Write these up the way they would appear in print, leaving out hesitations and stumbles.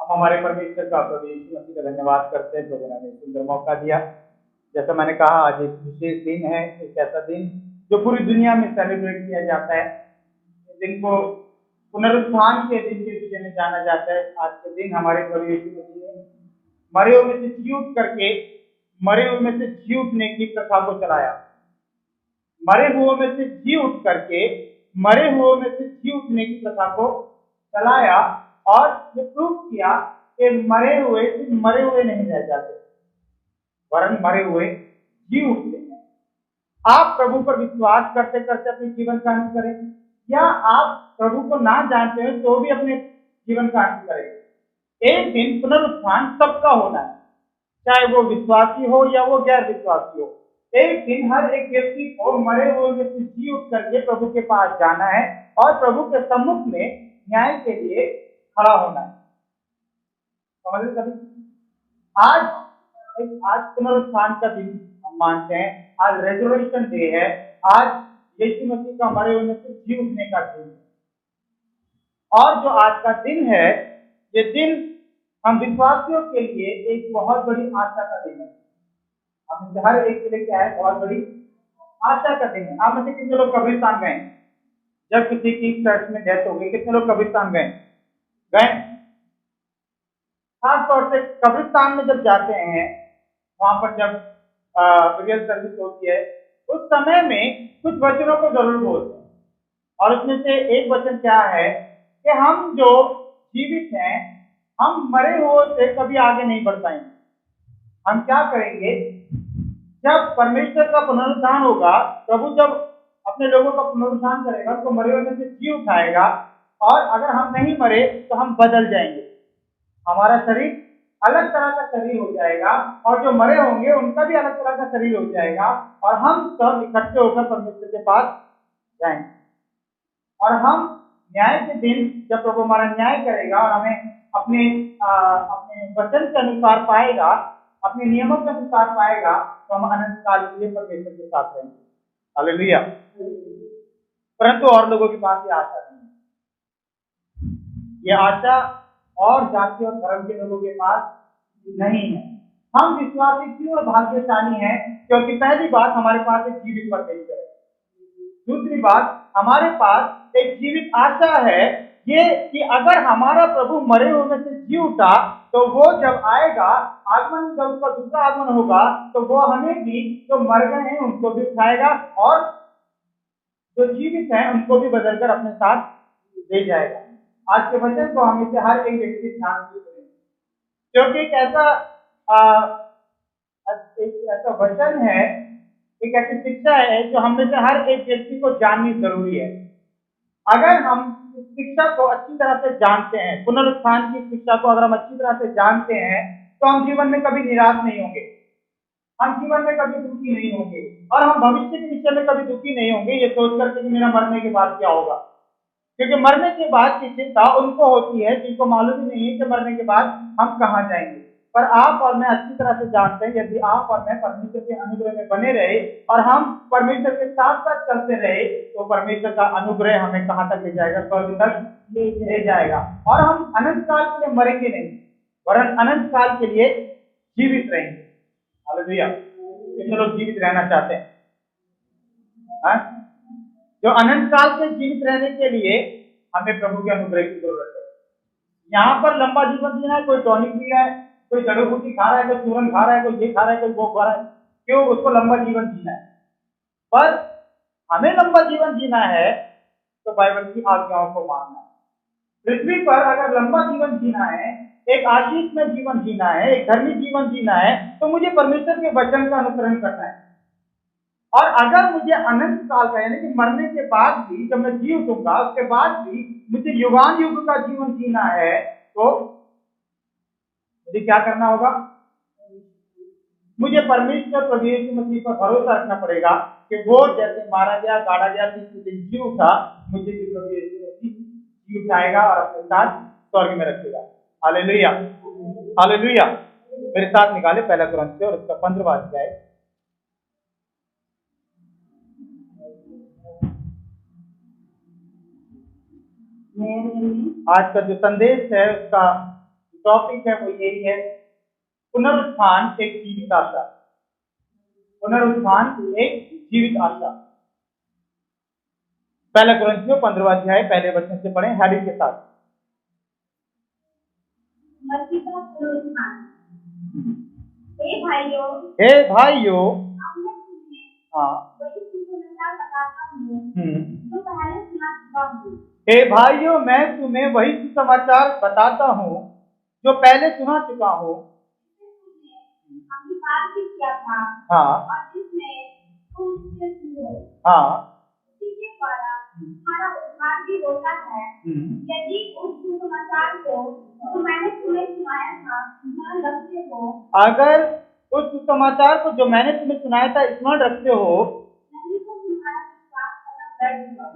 हम हमारे परमेश्वर का प्रभु यीशु मसीह का धन्यवाद करते हैं, प्रभु ने हमें सुंदर मौका दिया। जैसा मैंने कहा, आज एक विशेष दिन है, एक ऐसा दिन जो पूरी दुनिया में सेलिब्रेट किया जाता है। इस दिन को पुनरुत्थान के दिन के विषय में जाना जाता है। आज के दिन हमारे प्रभु यीशु मसीह ने मरे हुए में से जी उठ करके मरे हुए में से जी उठने की प्रथा को चलाया। मरे हुए में से जी उठ करके मरे हुए में से जी उठने की प्रथा को चलाया और ये प्रूव किया कि मरे हुए सिर्फ मरे हुए नहीं रह जाते, वरन मरे हुए जी उठते हैं। आप प्रभु पर विश्वास करते करते अपने जीवन का अंत करेंगे, या आप प्रभु को ना जानते हो तो भी अपने जीवन का अंत करेंगे। एक दिन पुनरुत्थान सबका होना है, चाहे वो विश्वासी हो या वो गैर विश्वासी हो। एक दिन हर एक व्यक्ति को मरे हुए में से जी उठ करके प्रभु के पास जाना है और प्रभु के सम्मुख में न्याय के लिए खड़ा होना है। समझ सभी? आज पुनरुत्थान का दिन हम मानते हैं। आज रेजरेक्शन डे है। आज यीशु मसीह का मरे हुए में से जी उठने का दिन है। और जो आज का दिन है, ये दिन हम विश्वासियों के लिए एक बहुत बड़ी आशा का दिन है। हम हर एक के लिए क्या है? बहुत बड़ी आशा का दिन है। आप में से कितने लोग कब्रिस्तान गए? जब किसी की चर्च में डेथ हो गई, कितने लोग कब्रिस्तान गए? खास तौर से कब्रिस्तान में जब जाते हैं, वहां पर जब रियल सर्विस होती है, उस समय में कुछ वचनों को जरूर बोलते हैं। और उसमें से एक वचन क्या है कि हम जो जीवित हैं, हम मरे हुए से कभी आगे नहीं बढ़ पाएंगे। हम क्या करेंगे? जब परमेश्वर का पुनरुत्थान होगा, प्रभु जब अपने लोगों का पुनरुत्थान करेगा, तो मरे हुए में से जी उठाएगा, और अगर हम नहीं मरे तो हम बदल जाएंगे। हमारा शरीर अलग तरह का शरीर हो जाएगा, और जो मरे होंगे उनका भी अलग तरह का शरीर हो जाएगा, और हम सब इकट्ठे होकर परमेश्वर के पास जाएंगे। और हम न्याय के दिन जब प्रभु हमारा न्याय करेगा और हमें अपने अपने वचन के अनुसार पाएगा, अपने नियमों के अनुसार पाएगा, तो हम अनंत काल के लिए परमेश्वर के साथ रहेंगे। हालेलुया। परंतु और लोगों के पास ये आशा नहीं है। ये आशा और जाति और धर्म के लोगों के पास नहीं है। हम विश्वासी क्यों भाग्यशाली हैं? क्योंकि पहली बात, हमारे पास एक जीवित परमेश्वर है। दूसरी बात, हमारे पास एक जीवित आशा है, ये कि अगर हमारा प्रभु मरे हुए में से जी उठा, तो वो जब आएगा, आगमन जब उसका दूसरा आगमन होगा, तो वो हमें भी, जो मर गए हैं उनको भी उठाएगा, और जो जीवित हैं उनको भी बदलकर अपने साथ ले जाएगा। आज के वचन को हम इसे हर एक व्यक्ति ध्यान से सुनें, क्योंकि एक ऐसा वचन है, एक ऐसी शिक्षा है जो हम में से हर एक व्यक्ति को जाननी जरूरी है। अगर हम इस शिक्षा को अच्छी तरह से जानते हैं, पुनरुत्थान की शिक्षा को अगर हम अच्छी तरह से जानते हैं, तो हम जीवन में कभी निराश नहीं होंगे, हम जीवन में कभी दुखी नहीं होंगे, और हम भविष्य के विषय में कभी दुखी नहीं होंगे ये सोच करके कि मेरा मरने के बाद क्या होगा। क्योंकि मरने के बाद की चिंता उनको होती है जिनको मालूम ही नहीं है कि मरने के बाद हम कहाँ जाएंगे। पर आप और मैं अच्छी तरह से जानते हैं, यदि आप और मैं परमेश्वर के अनुग्रह में बने रहे और हम परमेश्वर के साथ साथ चलते रहे, तो परमेश्वर का अनुग्रह हमें कहाँ तक ले जाएगा? स्वर्ग तक ले जाएगा। और हम अनंत काल के लिए मरेंगे नहीं, वरन अनंत काल के लिए जीवित रहेंगे। हालेलुया। कितने लोग जीवित रहना चाहते हैं? जो अनंत काल के जीवित रहने के लिए हमें प्रभु के अनुग्रह की जरूरत है। यहाँ पर लंबा जीवन जीना है, कोई टॉनिक पी रहा है, कोई जड़ी बूटी खा रहा है, कोई चूरन खा रहा है, कोई ये खा रहा है, कोई वो खा रहा है, क्यों? उसको लंबा जीवन जीना है। पर हमें लंबा जीवन जीना है तो बाइबल की आज्ञाओं को मानना है। पृथ्वी पर अगर लंबा जीवन जीना है, एक आशीष में जीवन जीना है, एक धर्मी जीवन जीना है, तो मुझे परमेश्वर के वचन का अनुसरण करना है। और अगर मुझे अनंत काल का, यानी कि मरने के बाद भी, जब मैं जी उठूंगा उसके बाद भी मुझे युगान युग का जीवन जीना है, तो मुझे क्या करना होगा? मुझे परमेश्वर प्रभु यीशु मसीह पर भरोसा रखना पड़ेगा कि वो जैसे मारा गया, गाड़ा गया, तीसरे दिन जी उठा, मुझे भी प्रभु यीशु मसीह जी उठाएगा और अपने साथ स्वर्ग में रखेगा। Hallelujah, hallelujah. मेरे साथ निकाले पहला कुरिन्थियों और इसका 15वां अध्याय। आज का जो संदेश है उसका टॉपिक है वो यही है, पुनरुत्थान एक जीवित आशा। पुनरुत्थान एक जीवित आशा। पहला कुरिन्थियों 15वां अध्याय पहले वचन से पढ़ें हेडिंग के साथ। मसीह का पुनरुत्थान। हे भाइयों, हाँ, वही सुसमाचार बताता हूँ जो पहले सुना चुका हूँ। हे भाइयों, मैं तुम्हें वही सुसमाचार बताता हूँ जो पहले सुना चुका हूँ। अंगीकार भी किया था। हाँ, और जिसमें तुम उससे सुनो। हाँ, उसी के द्वारा हमारा उद्धार भी होता है, यदि उस सुसमाचार को जो मैंने तुम्हें सुनाया था स्मरण रखते हो। अगर उस सुसमाचार को जो मैंने तुम्हें सुनाया था स्मरण रखते हो,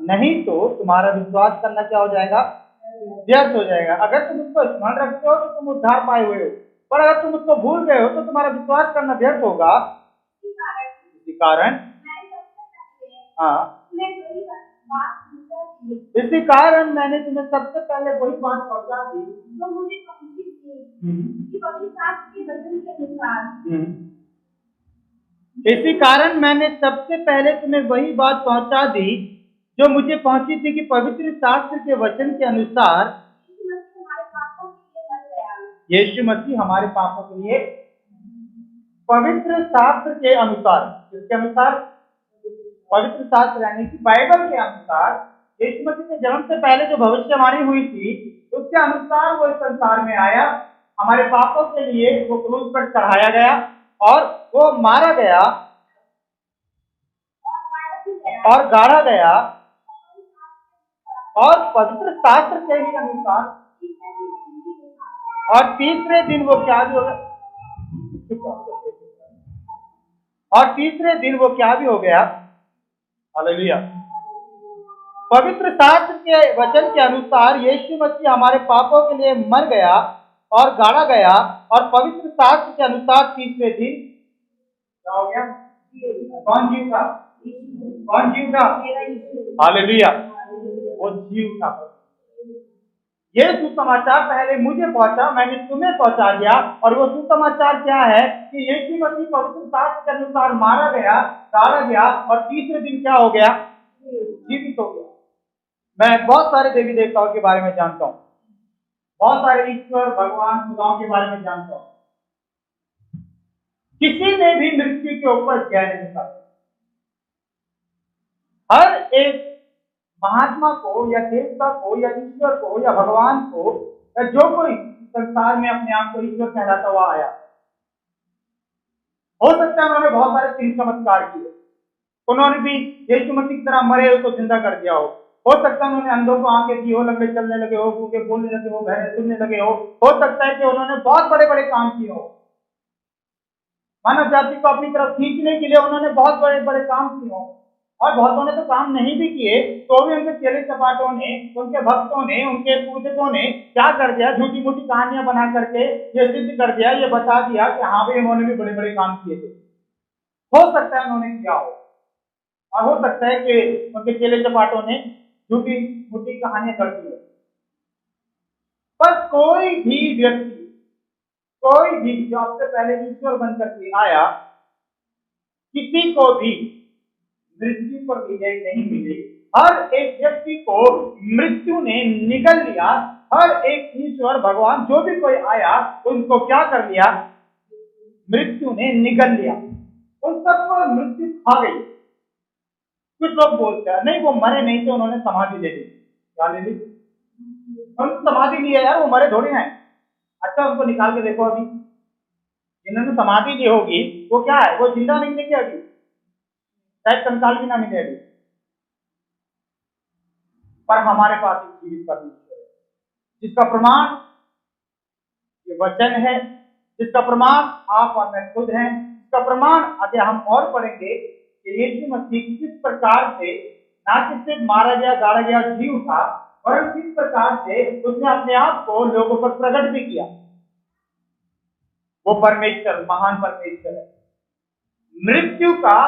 नहीं तो तुम्हारा विश्वास करना क्या हो जाएगा? व्यर्थ हो जाएगा। अगर तुम उसको स्मरण रखते हो तो तुम उद्धार पाए हुए हो, पर अगर तुम उसको भूल गए हो तो तुम्हारा विश्वास करना व्यर्थ होगा। इसी कारण हाँ, इसी कारण मैंने तुम्हें सबसे पहले वही बात पहुंचा दी जो मुझे पहुंची थी कि पवित्र शास्त्र के वचन के अनुसार। इसी कारण मैंने सबसे पहले तुम्हें वही बात पहुंचा दी जो मुझे पहुंची थी कि पवित्र शास्त्र के वचन के अनुसार यीशु मसीह हमारे पापों के लिए पवित्र शास्त्र के अनुसार, किसके अनुसार? पवित्र शास्त्र यानी कि बाइबल के अनुसार यीशु मसीह के जन्म से पहले जो भविष्यवाणी हुई थी उसके अनुसार वो इस संसार में आया, हमारे पापों के लिए वो क्रूस पर चढ़ाया गया और वो मारा गया और गाड़ा गया और पवित्र शास्त्र के ही अनुसार और तीसरे दिन वो क्या भी होगा? और तीसरे दिन वो क्या भी हो गया? हालेलुया। पवित्र शास्त्र के वचन के अनुसार यीशु मसीह हमारे पापों के लिए मर गया और गाड़ा गया और पवित्र शास्त्र के अनुसार तीसरे दिन क्या हो गया? कौन जीव था? कौन जीव था? हालेलुया, वो जीव था। ये सुसमाचार पहले मुझे पहुंचा, मैंने तुम्हें पहुंचा दिया। और वो सुसमाचार क्या है कि यीशु मसीह पवित्र शास्त्र के अनुसार मारा गया, गाड़ा गया और तीसरे दिन क्या हो गया? जीवित हो गया। मैं बहुत सारे देवी देवताओं के बारे में जानता हूँ, बहुत सारे ईश्वर भगवान खुदाओं के बारे में जानता हूँ। किसी ने भी मृत्यु के ऊपर जय नहीं पाया। हर एक महात्मा को या देवता को या ईश्वर को या भगवान को या जो कोई संसार में अपने आप को ईश्वर कहलाता हुआ आया, हो सकता है उन्होंने बहुत सारे चिन्ह चमत्कार किए, उन्होंने भी यीशु मसीह की तरह मरे हुए को जिंदा कर दिया हो सकता है उन्होंने अंधों को आंखें दी हो, लंबे चलने लगे हो, गूंगे बोलने लगे हो, बहरे सुनने लगे हो सकता है कि उन्होंने बहुत बड़े बड़े काम किए हो, मानव जाति को अपनी तरफ खींचने के लिए उन्होंने बहुत बड़े बड़े काम किए हो। और बहुतों ने तो काम नहीं भी किए तो भी उनके चेले चपाटों ने, उनके भक्तों ने, उनके पूजकों ने क्या कर दिया? झूठी मूठी कहानियां बना करके ये सिद्ध कर दिया, ये बता दिया कि हाँ भाई उन्होंने भी बड़े बड़े काम किए थे। हो सकता है उन्होंने किया हो और हो सकता है कि उनके चेले चपाटों ने झूठी मूठी कहानियां कर दी हो। पर कोई भी व्यक्ति, कोई भी जो आपसे पहले ईश्वर बनकर के आया, किसी को भी मृत्यु पर विजय नहीं मिली। हर एक व्यक्ति को मृत्यु ने निगल लिया। हर एक ईश्वर भगवान जो भी कोई आया उनको क्या कर लिया? मृत्यु ने निगल लिया। उन सबको मृत्यु खा गई। कुछ लोग बोलते हैं नहीं वो मरे नहीं थे, उन्होंने समाधि ले ली। क्या ले ली? उन्होंने समाधि लिया यार, वो मरे थोड़ी हैं। अच्छा उनको निकाल के देखो, अभी जिन्होंने समाधि ली होगी वो क्या है? वो जिंदा नहीं मिलेंगे अभी, शायद कंकाल भी ना मिले अभी। पर हमारे पास एक जीवित परमेश्वर है जिसका प्रमाण ये वचन है, जिसका प्रमाण आप और मैं खुद हैं, जिसका प्रमाण आगे हम और पढ़ेंगे कि यीशु मसीह किस प्रकार से ना कि सिर्फ मारा गया, गाड़ा गया, जीव था, पर किस प्रकार से उसने अपने आप को लोगों पर प्रकट भी किया। वो परमेश्वर, महान परमेश्वर है। मृत्यु का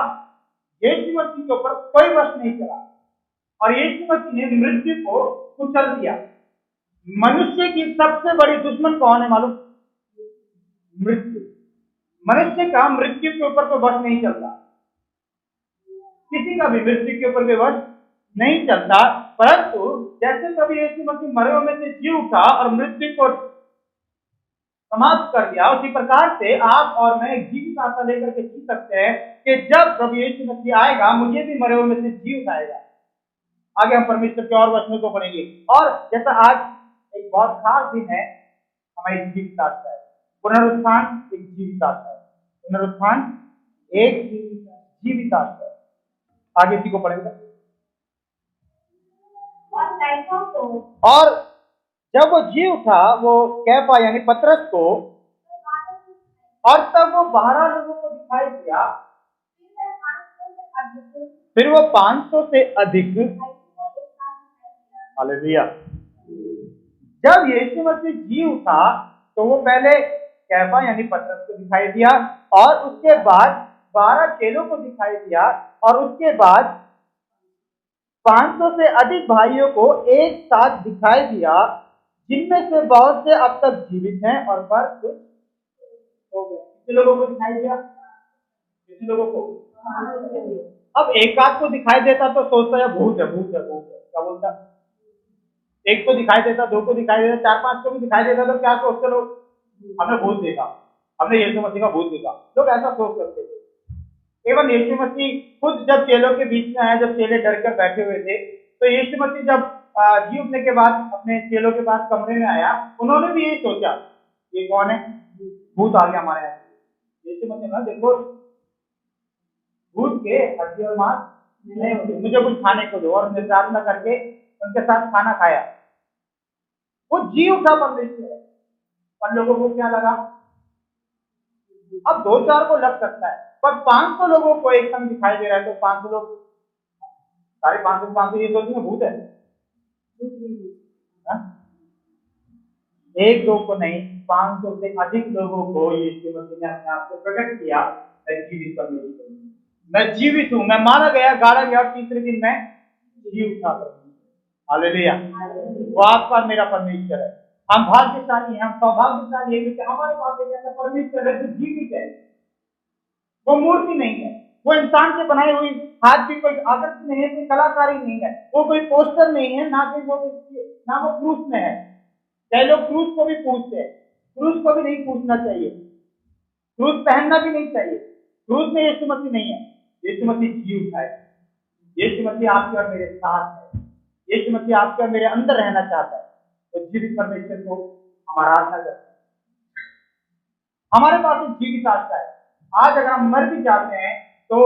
यीशु मसीह के ऊपर कोई वश नहीं चला और यीशु मसीह ने मृत्यु को कुचल दिया। मनुष्य की सबसे बड़ी दुश्मन कौन है मालूम? मृत्यु। मनुष्य का मृत्यु के ऊपर कोई वश नहीं चलता, किसी का भी मृत्यु के ऊपर कोई वश नहीं चलता। परंतु जैसे कभी यीशु मसीह मरे में से जी उठा और मृत्यु को समाप्त कर दिया, उसी प्रकार से आप और मैं एक जीवित आशा लेकर के जी सकते हैं कि जब प्रभु यीशु मसीह आएगा मुझे भी मरे हुए में से जी उठाएगा। आगे हम परमेश्वर के और वचनों को पढ़ेंगे। और जैसा आज एक बहुत खास दिन है, हमारी जीवित आशा है, पुनरुत्थान एक जीवित आशा है, पुनरुत्थान एक जीवित आशा है। आगे इसी को पढ़ेंगे। और जब वो जी उठा, वो कैफा यानी पतरस को, और तब वो 12 लोगों को दिखाई दिया, फिर वो 500 से अधिक। हालेलुया। जब यीशु मसीह जी उठा तो वो पहले कैफा यानी पतरस को दिखाई दिया, और उसके बाद 12 चेलों को दिखाई दिया, और उसके बाद 500 से अधिक भाइयों को एक साथ दिखाई दिया, जिनमें से बहुत से अब तक जीवित हैं और पर कुछ हो गए। कितने लोगों को दिखाई दिया? कितने लोगों को? अब एक आध को दिखाई देता तो सोचता है भूत है, भूत है, भूत है, क्या बोलता? एक को दिखाई देता, दो को दिखाई देता, 4-5 को भी दिखाई देता तो क्या सोचते लोग? हमने भूत देखा, हमने यीशु मसीह का भूत देखा। लोग ऐसा सोच सकते थे। एवं यीशु मसीह खुद जब चेलों के बीच में आया, जब चेले डर कर बैठे हुए थे, तो यीशु मसीह जब जी उठने के बाद अपने चेलों के पास कमरे में आया, उन्होंने भी यही सोचा, ये कौन है? भूत आ गया हमारे यहाँ। यीशु मसीह ने देखो, भूत के हड्डी और मांस नहीं होते, मुझे कुछ खाने को दो, और उन्हें प्रार्थना करके उनके साथ खाना खाया। वो जी उठा परमेश्वर। पर लोगों को क्या लगा? अब 2-4 को लग सकता है, पर 500 लोगों को एक संग दिखाई दे रहा है, तो 500 लोग, सारे 500 ये सोचेंगे भूत है। एक दो को नहीं, 500 से अधिक लोगों को यीशु मसीह ने अपने आप को प्रकट किया। मैं जीवित परमेश्वर हूं, मैं जीवित हूं, मैं मारा गया, गाड़ा गया, तीसरे दिन मैं जी उठा। हालेलुया। वो आपका मेरा परमेश्वर है। हम भाग्यशाली हैं, हम सौभाग्यशाली हैं, क्योंकि हमारे पास एक ऐसा परमेश्वर है जो जीवित है। वो मूर्ति नहीं है, वो इंसान से बनाई हुई हाथ की कोई आकृति नहीं है, कोई कलाकारी नहीं है, वो कोई पोस्टर नहीं है, ना वो क्रूस में है। कई लोग क्रूस को भी पूछते हैं, क्रूस को भी नहीं पूछना चाहिए, क्रूस पहनना भी नहीं चाहिए। क्रूस में यीशु मसीह नहीं है, यीशु मसीह जी उठा है। यीशु मसीह आपके और मेरे साथ है, यीशु मसीह आपके और मेरे अंदर रहना चाहता है। तो जीवित परमेश्वर को हम आराधना करते हैं। हमारे पास एक जीवित आशा है। आज अगर हम मर भी जाते हैं तो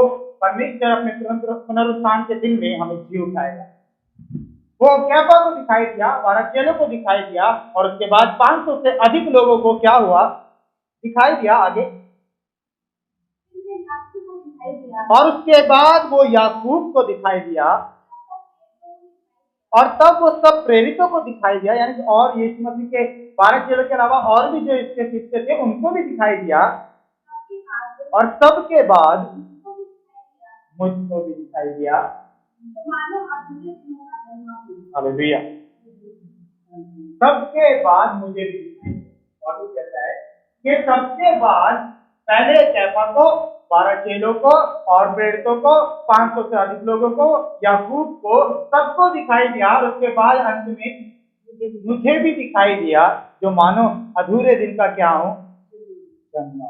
परमेश्वर अपने पुनरुत्थान के दिन में हमें जी उठाएगा। वो कैफा को दिखाई दिया, 12 चेलों को दिखाई दिया, और उसके बाद 500 से अधिक लोगों को क्या हुआ? दिखाई दिया। आगे, और उसके बाद वो याकूब को दिखाई दिया, और तब वो सब प्रेरितों को दिखाई दिया, यानी और यीशु मसीह के 12 चेलों के अलावा और भी जो इसके शिष्य थे उनको भी दिखाई दिया, और सबके बाद मुझको भी दिखाई दिया। हालेलुया। सबके बाद मुझे भी दिखाई दिया। और वो कहता है कि सबके बाद पहले कैफा को, 12 चेलों को और प्रेरितों को, 500 से अधिक लोगों को, याकूब को, सबको दिखाई दिया, और उसके बाद अंत में मुझे भी दिखाई दिया, जो मानो अधूरे दिन का क्या हूं? जन्मा।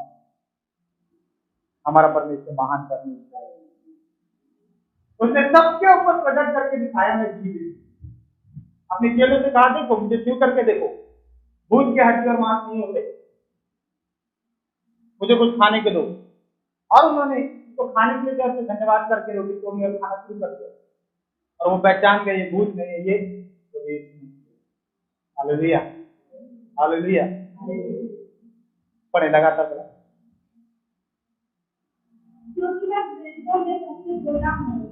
हमारा परमेश्वर महान परमेश्वर है। उसने सबके ऊपर प्रकट करके दिखाया मैं जीवित। अपने चेलों से कहा, देखो मुझे छू करके देखो, भूत के हड्डी और मांस नहीं होते, मुझे कुछ खाने के दो। और उन्होंने उसको खाने के लिए जैसे धन्यवाद करके रोटी तोड़ी और खाना शुरू कर दिया, और वो पहचान गए ये भूत नहीं है, ये हालेलुया, हालेलुया। पढ़े लगातार पढ़े।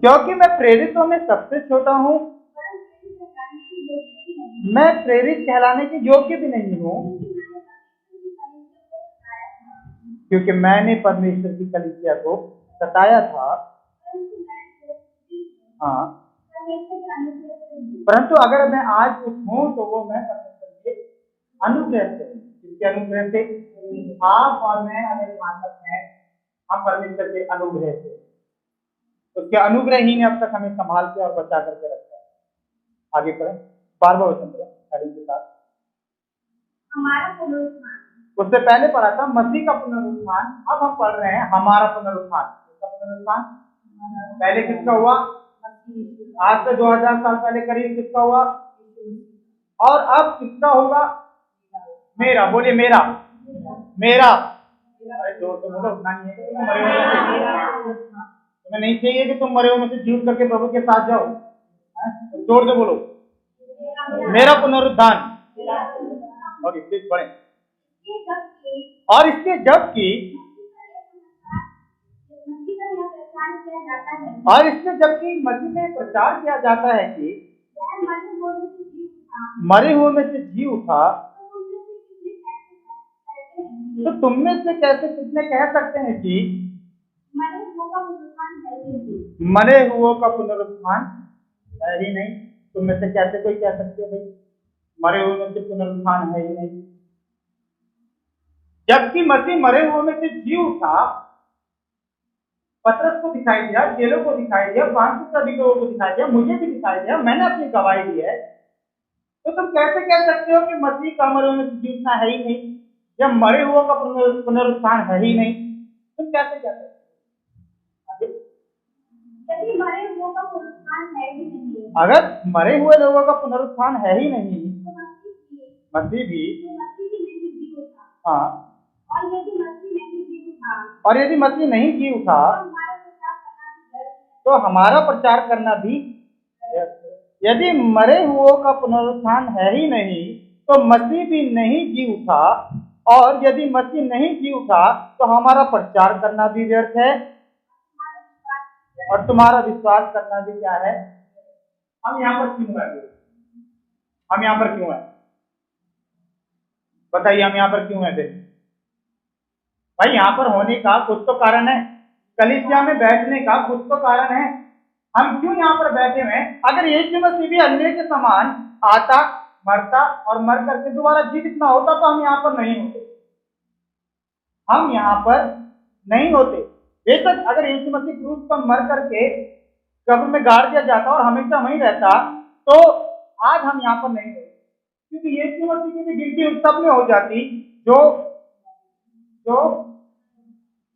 क्योंकि मैं प्रेरितों में सबसे छोटा हूँ, मैं प्रेरित कहलाने के योग्य भी नहीं हूँ, क्योंकि मैंने परमेश्वर की कलीसिया को सताया था। हाँ, परंतु अगर मैं आज कुछ हूँ तो वो मैं परमेश्वर अनुग्रह से। किसके अनुग्रह से? आप और मैं अगर ईमानदार हैं, हम परमेश्वर के अनुग्रह से। उसके अनुग्रह ही ने अब तक हमें संभाल के और बचा करके रखा है। आगे पढ़ें, 12वां वचन पढ़ें खड़ी के साथ। हमारा पुनरुत्थान। उससे पहले पढ़ा था मसीह का पुनरुत्थान, अब हम पढ़ रहे हैं हमारा पुनरुत्थान। किसका पुनरुत्थान? पहले किसका हुआ? आज से 2000 साल पहले करीब किसका हुआ? और अब किसका होगा? मेरा। बोलिए मेरा। मेरा। अरे जोर से बोलो, उतना नहीं है कि तुम मरे हुए में से, तुम्हें नहीं चाहिए कि तुम मरे हुए में से जी उठ करके प्रभु के साथ जाओ। जोर से बोलो, मेरा पुनरुत्थान। और इससे पढ़ें, और इसके जबकि और इसमें जबकि मसीह में प्रचार किया जाता है कि मरे हुए में से जी उठा, तो तुम में से कैसे कितने कह सकते हैं कि मरे हुओं का पुनरुत्थान है ही नहीं? तुम में से कैसे कोई कह सकते हो भाई मरे हुए में से पुनरुत्थान है ही नहीं? जबकि मसीह मरे हुए में से जी उठा, पतरस को दिखाई दिया, चेलों को दिखाई दिया, 500 से अधिक लोगों को दिखाई दिया, मुझे भी दिखाई दिया, मैंने अपनी गवाही दी है, तो तुम कैसे कह सकते हो कि मसीह का मरे हुए में से जी उठना है ही नहीं, या मरे हुओं का पुनरुत्थान है ही नहीं? तुम कैसे कह सकते हो? यदि मरे हुओं का पुनरुत्थान है ही नहीं, अगर मरे हुए लोगों का पुनरुत्थान है ही नहीं, तो मसीह भी नहीं जी उठा। हाँ, और यदि मसीह नहीं जी उठा, और यदि मसीह नहीं जी उठा, तो हमारा प्रचार करना भी व्यर्थ है। यदि मरे हुओं का पुनरुत्थान है ही नहीं, तो मसीह भी नहीं जी उठा, और यदि मसीह नहीं जी उठा, तो हमारा प्रचार करना भी व्यर्थ है, और तुम्हारा विश्वास करना भी क्या है? हम यहाँ पर क्यों है? हम यहाँ पर क्यों है? बताइए, हम यहाँ पर क्यों है? भाई यहाँ पर होने का कुछ तो कारण है, कलीसिया में बैठने का कुछ तो कारण है। हम क्यों यहाँ पर बैठे हुए हैं? अगर यीशु मसीह भी अन्य के समान आता, मरता और मर करके दोबारा जीवित ना होता, तो हम यहाँ पर नहीं होते। हम यहाँ पर नहीं होते। बेशक अगर यीशु मसीह क्रूस पर मर करके कब्र में गाड़ दिया जाता और हमेशा वहीं रहता, तो आज हम यहाँ पर नहीं होते, क्योंकि यीशु मसीह की भी गिनती उन सब में हो जाती जो जो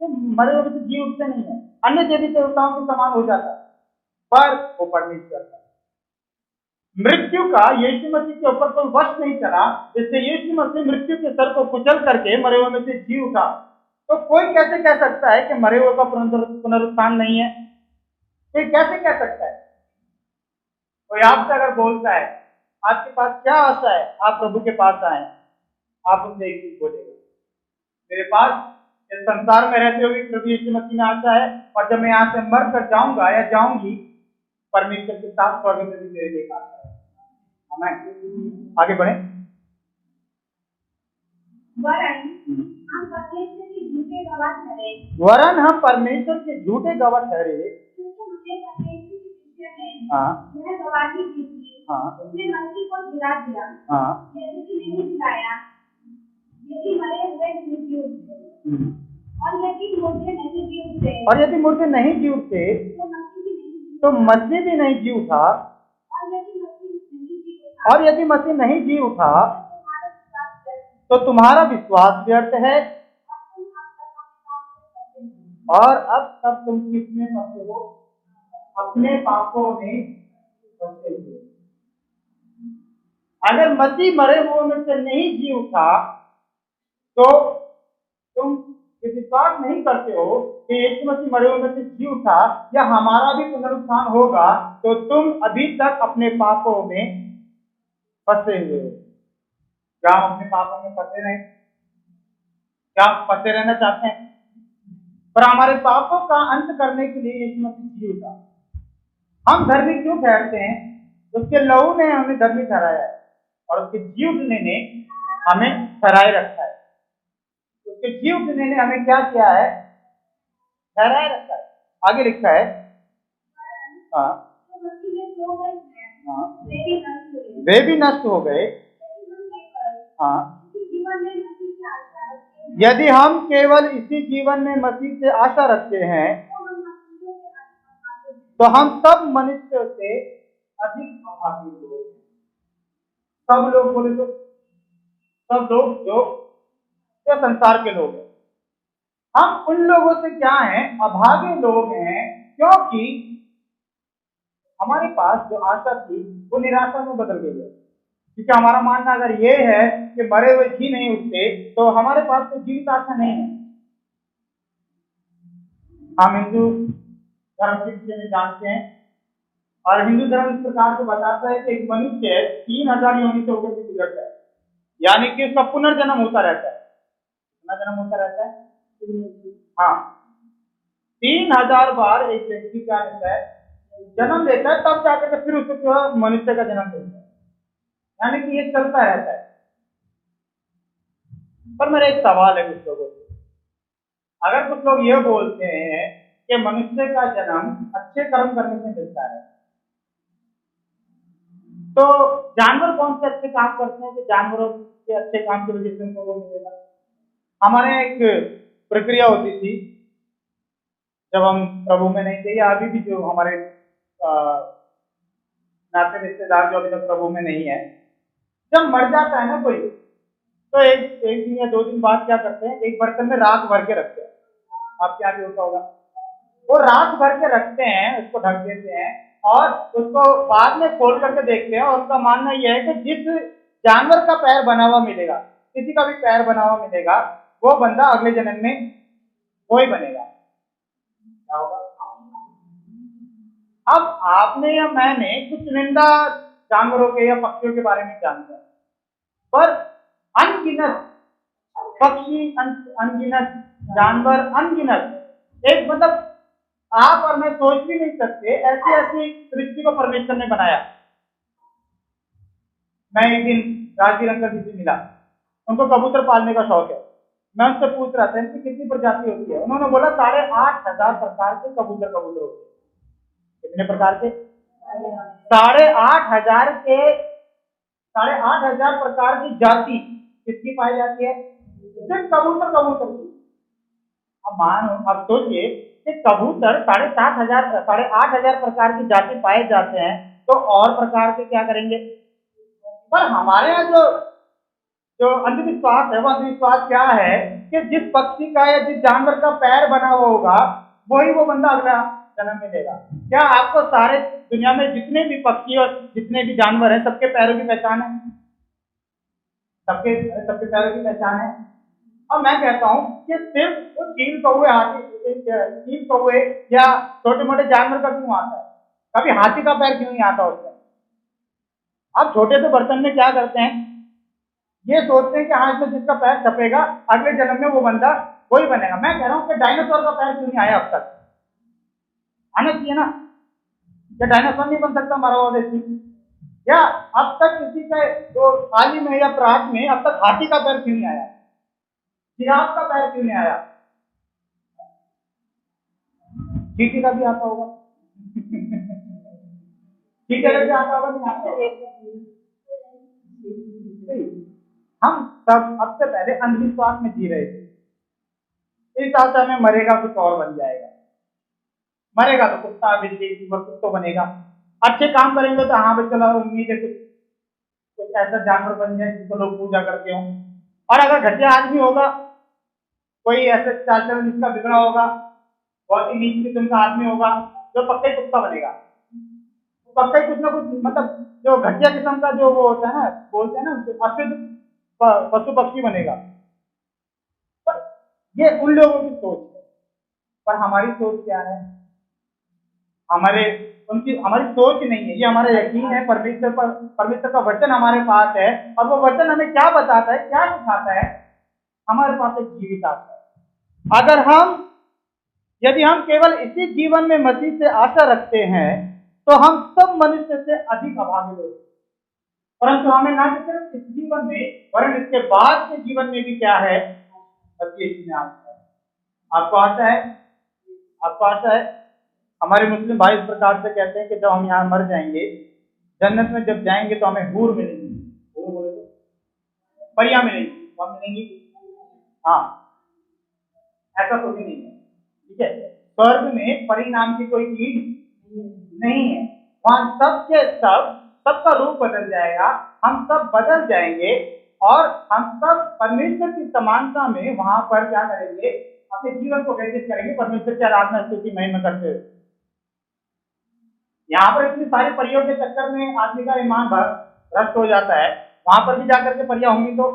मरे हुए से जी उठते नहीं है, अन्य देवी देवताओं के समान हो जाता, पर वो परमेश्वर था। मृत्यु का यीशु मसीह के ऊपर कोई वश नहीं चला, जिससे यीशु मसीह मृत्यु के सर को कुचल करके मरे हुए में से जी उठा। तो कोई कैसे कह सकता है कि मरे हुए का पुनरुत्थान नहीं है? कोई कैसे कह सकता है? कोई आपसे अगर बोलता है, आपके पास क्या आशा है आप प्रभु के पास आए, आप उनसे एक चीज बोलेगा, मेरे पास इस संसार में रहते हुए प्रभु यीशु मसीह में आशा है, और जब मैं यहाँ से मर कर जाऊंगा या जाऊंगी, परमेश्वर के साथ स्वर्ग में भी मेरे लिए आशा है। हमें आगे बढ़े। वरन हम परमेश्वर के झूठे गवाह ठहरे, हाँ गवाही दी थी, उसने मसीह को गिरा दिया, यदि नहीं गिराया, यदि मरे हुए नहीं जी उठते, और यदि मुर्दे नहीं जी उठते, और यदि मुर्दे नहीं जी उठते, तो मसीह भी नहीं जी उठा, और यदि मसीह नहीं जी उठा, तो तुम्हारा विश्वास व्यर्थ है, और अब तक तुम किसमें फंसे हो? अपने पापों में फंसे हुए। अगर मसीह मरे हुए में से नहीं जी उठा, तो तुम ये विश्वास नहीं करते हो कि यीशु मसीह मरे हुए में से जी उठा या हमारा भी पुनरुत्थान होगा, तो तुम अभी तक अपने पापों में फंसे हुए हो। क्या हम अपने पापों में फंसे रहे? क्या आप फंसे रहना चाहते हैं? पर हमारे पापों का अंत करने के लिए यीशु मसीह जी उठा। हम धर्मी क्यों ठहरते हैं? उसके लहू ने हमें धर्मी ठहराया है, और उसके जी उठने ने हमें ठहराए रखा है। उसके जी उठने ने हमें क्या किया है? ठहराए रखा है। आगे लिखा है, हाँ वे भी नष्ट हो गए, हाँ यदि हम केवल इसी जीवन में मसीह से आशा रखते हैं तो हम सब मनुष्यों से अधिक अभागी लोग हैं। सब लोग बोले तो सब लोग जो संसार के लोग हैं, हम उन लोगों से क्या हैं, अभागे लोग हैं, क्योंकि हमारे पास जो आशा थी वो निराशा में बदल गई है। क्योंकि हमारा मानना अगर ये है कि मरे हुए जी नहीं उठते तो हमारे पास तो जीवित आशा नहीं है। हम हिंदू धर्म के विषय में जानते हैं और हिंदू धर्म इस प्रकार से बताता है कि एक मनुष्य 3000 योनि से होकर के गुजरता है, यानी कि उसका पुनर्जन्म होता रहता है। पुनर्जन्म होता रहता है, हाँ, 3000 बार एक व्यक्ति क्या लेता है, जन्म लेता है, तब जाकर के फिर उसको मनुष्य का जन्म लेता है, यानी कि ये चलता रहता है। पर मेरा एक सवाल है कुछ लोगों से, अगर कुछ लोग ये बोलते हैं कि मनुष्य का जन्म अच्छे कर्म करने से मिलता है, तो जानवर कौन से अच्छे काम करते हैं कि जानवरों के अच्छे काम की वजह से उनको वो मिलेगा? हमारे एक प्रक्रिया होती थी जब हम प्रभु में नहीं थे, या अभी भी जो हमारे नाते रिश्तेदार जो अभी तक प्रभु में नहीं है, जब मर जाता है ना कोई, तो एक दिन या 2 दिन बाद क्या करते हैं, एक बर्तन में राख भर के रखते हैं। आपके यहाँ भी होता होगा, वो राख भर के रखते हैं, उसको ढक देते हैं और उसको बाद में खोल करके देखते हैं, और उनका मानना यह है कि जिस जानवर का पैर बना हुआ मिलेगा, किसी का भी पैर बना हुआ मिलेगा, वो बंदा अगले जन्म में वो ही बनेगा। क्या होगा? अब आपने या मैंने कुछ चुनिंदा जानवरों के या पक्षियों के बारे में जानते हैं, पर अनगिनत पक्षी, अनगिनत जानवर, अनगिनत, एक मतलब आप और मैं सोच भी नहीं सकते ऐसी ऐसी सृष्टि को परमेश्वर ने बनाया। मैं एक दिन राजवीर अंकल जी से मिला, उनको कबूतर पालने का शौक है। मैं उनसे पूछ रहा था इनकी कितनी प्रजाति होती है, उन्होंने बोला 8500 प्रकार के कबूतर होते हैं। कितने प्रकार के? 8500 के 8500 प्रकार की जाति किसकी पाई जाती है? सिर्फ कबूतर की। अब सोचिए कि कबूतर 8500 प्रकार की जाति पाए जाते हैं, तो और प्रकार के क्या करेंगे? पर हमारे यहाँ जो अंधविश्वास है, वो अंधविश्वास क्या है कि जिस पक्षी का या जिस जानवर का पैर बना हुआ होगा वही वो बंदा अगला जन्म में लेगा। क्या आपको सारे दुनिया में जितने भी पक्षी और जितने भी जानवर हैं सबके पैरों की पहचान है? सबके पैरों की पहचान है। और मैं कहता हूं कि सिर्फ वो चील कौवे या छोटे मोटे जानवर का क्यों आता है, कभी हाथी का पैर क्यों नहीं आता उसमें? आप छोटे से बर्तन में क्या करते हैं, ये सोचते हैं कि हाँ इसमें जिसका पैर छपेगा अगले जन्म में वो बंदा वही बनेगा। मैं कह रहा हूँ कि डायनासोर का पैर क्यों नहीं आया अब तक? आना चाहिए ना। क्या डायनासोर नहीं बन सकता मरा हुआ व्यक्ति? या अब तक किसी का जो थाली में या परात में अब तक हाथी का पैर क्यों नहीं आया, जिराफ का पैर क्यों नहीं आया? चींटी का भी आता होगा चींटी का भी आता होगा, नहीं आता? हम सब अब से पहले अंधविश्वास में जी रहे थे, इस आशा में मरेगा कुछ और बन जाएगा, मरेगा तो कुत्ता बिल्ली कुत्तो बनेगा, अच्छे काम करेंगे तो हाँ भाई चलो उम्मीद है कुछ ऐसा जानवर बन जाए जिसको लोग पूजा करते हो। और अगर घटिया आदमी होगा, कोई ऐसे चाल चलन जिसका बिगड़ा होगा, बहुत ही नीच किस्म का आदमी होगा, जो पक्का ही कुत्ता बनेगा, पक्का ही कुछ ना कुछ, मतलब जो घटिया किस्म का जो वो होता है ना, बोलते हैं ना अशुद्ध पशु पक्षी बनेगा। पर ये उन लोगों की सोच है, पर हमारी सोच क्या है? हमारी सोच नहीं है, ये हमारा यकीन है परमेश्वर का वचन हमारे पास है, और वो वचन हमें क्या बताता है, क्या सिखाता है? हमारे पास एक जीवित आशा है। यदि हम केवल इसी जीवन में मसीह से आशा रखते हैं तो हम सब मनुष्य से अधिक अभागे लोग, परंतु हमें ना सिर्फ इस जीवन में वरन इसके बाद के जीवन में भी क्या है, मसीह में आशा है। आपको आशा है? आपको आशा है? हमारे मुस्लिम भाई इस प्रकार से कहते हैं कि जब हम यहाँ मर जाएंगे, जन्नत में जब जाएंगे तो हमें हूर मिलेंगी, परियां मिलेंगी, कौन मिलेंगी? हाँ, ऐसा कुछ नहीं है, ठीक है। स्वर्ग में परिणाम की कोई चीज नहीं है, वहां सबके सबका रूप बदल जाएगा, हम सब बदल जाएंगे और हम सब परमेश्वर की समानता में वहां पर क्या करेंगे, अपने जीवन को व्यतीत करेंगे, परमेश्वर की आराधना स्तुति महिमा करते हुए। यहाँ पर इतनी सारी परियों के चक्कर में आदमी का ईमान भ्रष्ट हो जाता है, वहां पर भी जाकर के परियां होंगी तो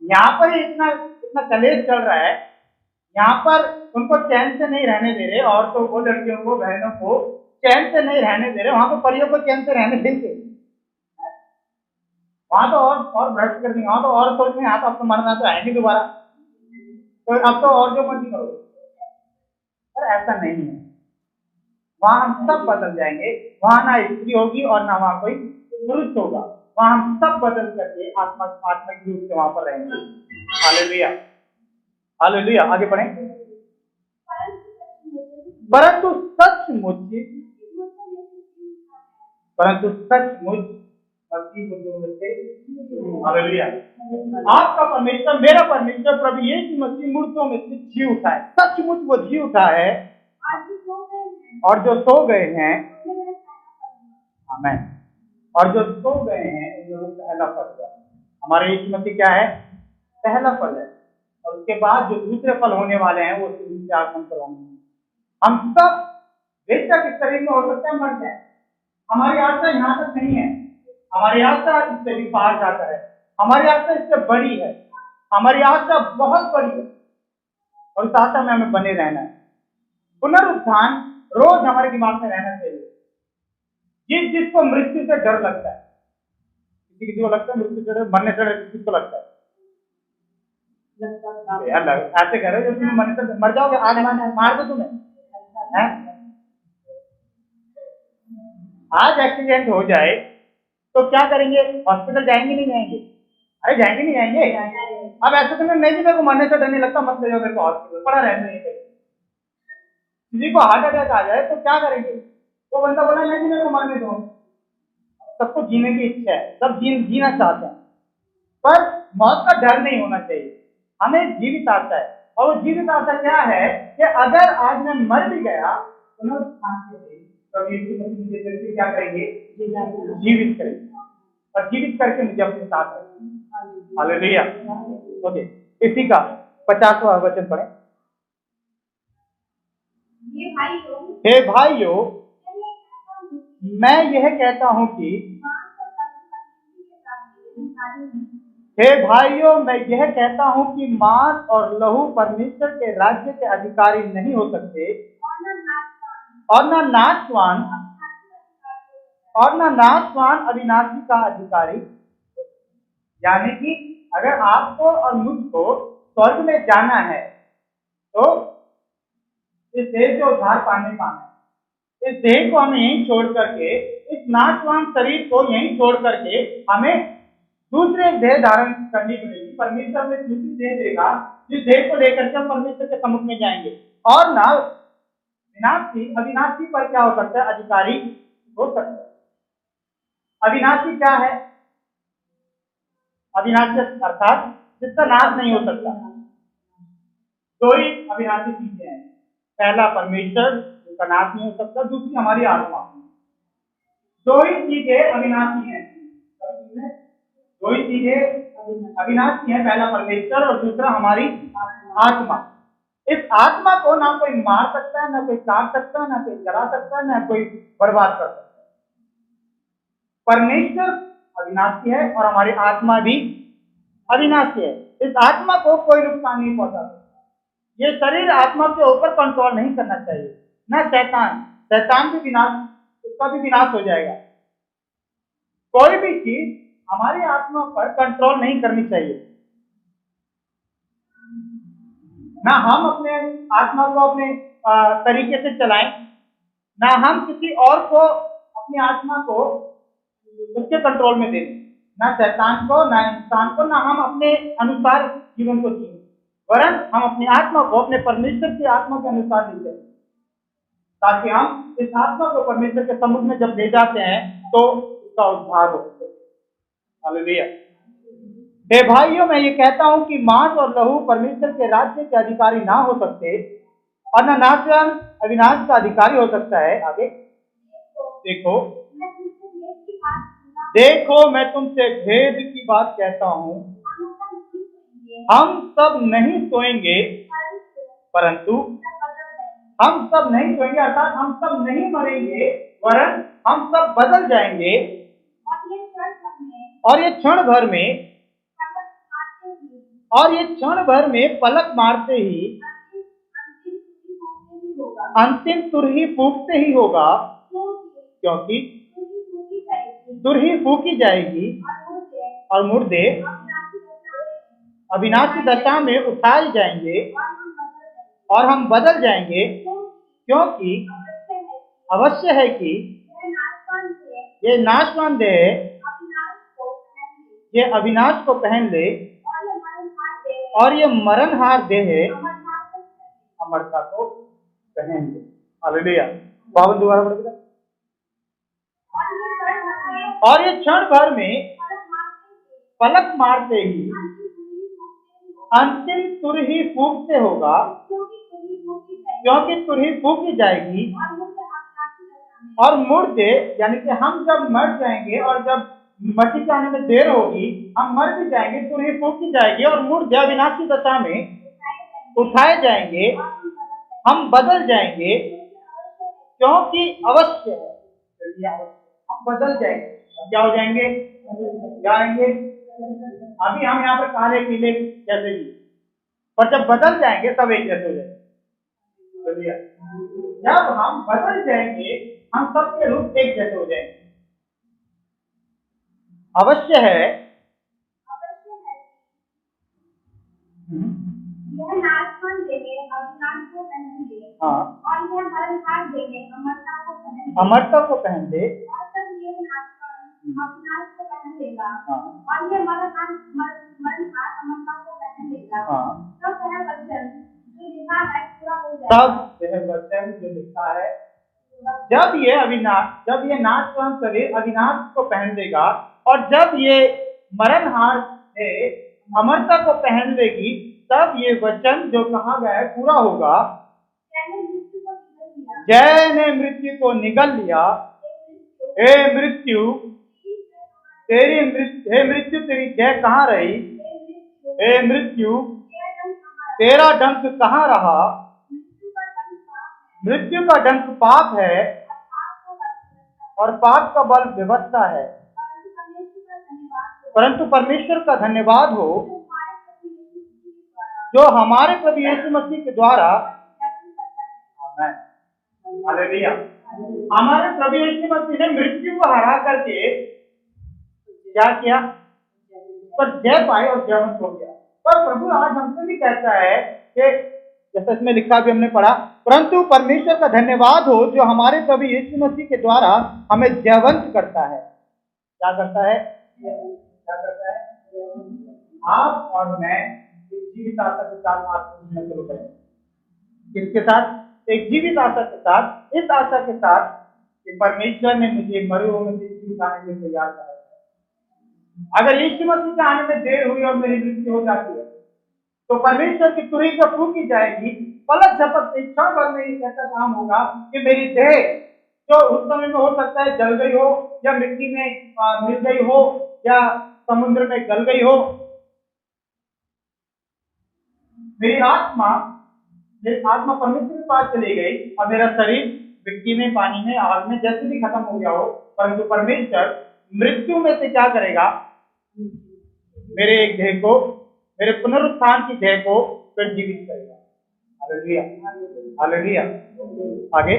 यहाँ पर ही इतना इतना कलेश चल रहा है, यहाँ पर उनको चैन से नहीं रहने दे रहे, औरतों को, लड़कियों को, बहनों को चैन से नहीं रहने दे रहे, वहां पर परियों को चैन से रहने देंगे, वहां तो और भ्रष्ट कर देंगे, वहां तो और सोच में, यहाँ तो आपको मरना तो है नहीं दोबारा, तो अब तो और जो मर्जी करो, पर ऐसा नहीं है। वहां हम सब बदल जाएंगे, वहां ना स्त्री होगी और ना वहां कोई पुरुष होगा, वहां हम सब बदल करके आत्मिक रूप से वहां पर रहेंगे। Hallelujah, hallelujah. आगे बढ़े। परंतु सचमुच मसीह बुद्धों में से, हालेलुया, आपका परमेश्वर, मेरा परमेश्वर प्रभु यीशु मसीह मुर्दों में से जी उठा है, सचमुच वो जी उठा है, और जो सो गए हैं, आमीन, और जो सो गए हैं उन लोगों का पहला फल है। हमारे यीशु मसीह क्या है? पहला फल है, और उसके बाद जो दूसरे फल होने वाले हैं वो दूसरे आगमन पर होंगे। हम सब बेशक इस शरीर में हो सकता है मर जाए, हमारी आशा यहाँ तक नहीं है, हमारी आशा इससे भी पार जाता है, हमारी आशा इससे बड़ी है, हमारी आशा बहुत बड़ी है, और उस आशा में हमें बने रहना है। पुनरुत्थान रोज हमारे दिमाग में रहना चाहिए। जिसको मृत्यु से डर लगता है, किसी को लगता है मृत्यु से डर, मरने से डर किसको लगता है? यार ऐसे कह रहे हो, तुम मरने से मर जाओगे, आज मार दो तुम्हें, आज एक्सीडेंट हो जाए तो क्या करेंगे? हॉस्पिटल जाएंगे नहीं जाएंगे? अरे जाएंगे नहीं जाएंगे? अब ऐसे तो नहीं कि मेरे को मरने से डर नहीं लगता, मत ले जाओ मेरे को हॉस्पिटल, पड़ा रहने नहीं। किसी को हार्ट अटैक आ जाए तो क्या करेंगे? वो बंदा बोला नहीं मेरे को मरने दो। सबको जीने की इच्छा है, सब जीना चाहते हैं, पर मौत का डर नहीं होना चाहिए, हमें जीवित आशा है। और वो जीवित आशा क्या है कि अगर आज मैं मर भी गया तो मुझे क्या करेंगे? जीवित करेंगे, और जीवित करके मुझे अपने साथ रखेंगे। हालेलुया। ओके, इसी का 50वां वचन पढ़ें। हे भाइयों, मैं यह कहता हूं कि मांस और लहू परमेश्वर के राज्य के अधिकारी नहीं हो सकते, और न नाशवान अविनाशी का अधिकारी। यानी कि अगर आपको और मुझको स्वर्ग में जाना है तो इस देह से उद्धार पाना है, इस देह को हमें यहीं छोड़ करके, इस नाशवान शरीर को यहीं छोड़ करके हमें दूसरे देह धारण करनी पड़ेगी। परमेश्वर में दूसरी देह देगा, जिस देह को लेकर के हम परमेश्वर के सम्मुख में जाएंगे। और ना अविनाशी पर क्या हो सकता है? अधिकारी हो सकता है। अविनाशी क्या है? अविनाशी अर्थात जिसका नाश नहीं हो सकता। दो ही अविनाशी चीजें हैं, पहला परमेश्वर जिसका नाश नहीं हो सकता, दूसरी हमारी आत्मा। दो ही चीजें अविनाशी हैं, दो ही चीजें अविनाशी हैं, पहला परमेश्वर और दूसरा हमारी आत्मा। इस आत्मा को ना कोई मार सकता है, ना कोई काट सकता है, ना कोई जला सकता है, ना कोई बर्बाद कर सकता है। परमेश्वर अविनाशी है और हमारी आत्मा भी अविनाशी है। इस आत्मा को कोई नुकसान नहीं पहुंचा सकता। ये शरीर आत्मा के ऊपर कंट्रोल नहीं करना चाहिए, ना शैतान भी विनाश, उसका भी विनाश हो जाएगा। कोई भी चीज हमारी आत्मा पर कंट्रोल नहीं करनी चाहिए। ना हम अपने आत्मा को अपने तरीके से चलाएं, ना हम किसी और को अपनी आत्मा को उसके कंट्रोल में दें, ना शैतान को, ना इंसान को, ना हम अपने अनुसार जीवन को जिए, वरन हम अपनी आत्मा को अपने परमेश्वर की आत्मा के अनुसार जीते, ताकि हम इस आत्मा को परमेश्वर के सम्मुख में जब ले जाते हैं तो उसका उद्धार हो। हालेलुया। हे भाइयों, मैं ये कहता हूं कि मांस और लहू परमेश्वर के राज्य के अधिकारी ना हो सकते और न नाशवान अविनाश का अधिकारी हो सकता है। आगे देखो, मैं तुमसे भेद की बात कहता हूं, हम सब नहीं सोएंगे, परंतु हम सब नहीं सोएंगे अर्थात हम सब नहीं मरेंगे, वरन हम सब बदल जाएंगे। और ये क्षण भर में पलक मारते ही अंतिम तुरही फूंकते ही होगा, क्योंकि तुरही फूंकी जाएगी और मुर्दे अविनाशी दशा में उठाए जाएंगे और हम बदल जाएंगे, क्योंकि अवश्य है कि ये नाशवान देह ये अविनाश को पहन ले और ये मरणहार देह अमरता को पहन ले। हालेलुया। 52 दोबारा पढ़ दो। और ये क्षण भर में पलक मारते ही अंतिम तुरही फूंकते होगा, क्योंकि तुरही फूंकी जाएगी और मुर्दे, यानी कि हम जब मर जाएंगे और जब मसीह के आने में देर होगी, हम मर भी जाएंगे, तुरही फूंकी जाएगी और मुर्दे अविनाशी दशा में उठाए जाएंगे, हम बदल जाएंगे, क्योंकि अवश्य है हम बदल जाएंगे। क्या हो जाएंगे? जाएंगे। अभी हम यहाँ पर काले पीले जैसे भी, पर जब बदल जाएंगे तब एक जैसे हो जाएंगे। जब हम बदल जाएंगे हम सबके रूप एक जैसे हो जाएंगे। अवश्य है यह नाशवान देह अविनाश को पहन ले, और यह मरणहार देह अमरता को पहन ले, और तब यह नाशवान अविनाश को पहन लेगा, और यह मरणहार अमरता को पहन लेगा। तब वह वचन जो लिखा है पूरा हो जाएगा। तब वह वचन जो लिखा है, जब ये नाशवान शरीर अविनाश को पहन लेगा और जब ये मरणहार देह अमरता को पहन लेगी, तब ये वचन जो कहा गया है पूरा होगा। जय ने मृत्यु को निगल लिया। हे मृत्यु तेरी जय कहाँ रही? हे मृत्यु तेरा डंक कहाँ रहा? मृत्यु का डंक पाप है और पाप का बल व्यवस्था है, परंतु परमेश्वर का धन्यवाद हो जो हमारे प्रभु यीशु मसीह के द्वारा, हालेलुया, हमारे प्रभु यीशु मसीह ने मृत्यु को हरा करके क्या किया? पर जय पाए और जयवंत हो गया। पर प्रभु आज हमसे भी कहता है कि जैसे इसमें लिखा भी हमने पढ़ा, परंतु परमेश्वर का धन्यवाद हो जो हमारे प्रभु यीशु मसीह के द्वारा हमें जयवंत करता है। क्या करता है? आप और मैं जीवित आशा के साथ शुरू करें। किसके साथ? एक जीवित आशा के साथ, इस आशा के साथ कि परमेश्वर ने मुझे मरे हुए में से जीवित आने के लिए तैयार करा है। अगर यीशु मसीह के आने में देर हुई और मेरी मृत्यु हो जाती है तो परमेश्वर की तुरही को फूंकी जाएगी। पलक झपक से क्षण भर में एक ऐसा काम होगा कि मेरी देह जो उस समय में हो सकता है जल गई हो या मिट्टी में मिल गई हो या समुद्र में गल गई हो, मेरी आत्मा परमेश्वर के पास चली गई और मेरा शरीर मिट्टी में, पानी में, आग में जैसे भी खत्म हो गया हो, परंतु परमेश्वर मृत्यु में से क्या करेगा? मेरे एक देह को, मेरे पुनरुत्थान की देह को फिर जीवित करेगा। Hallelujah, hallelujah. आगे,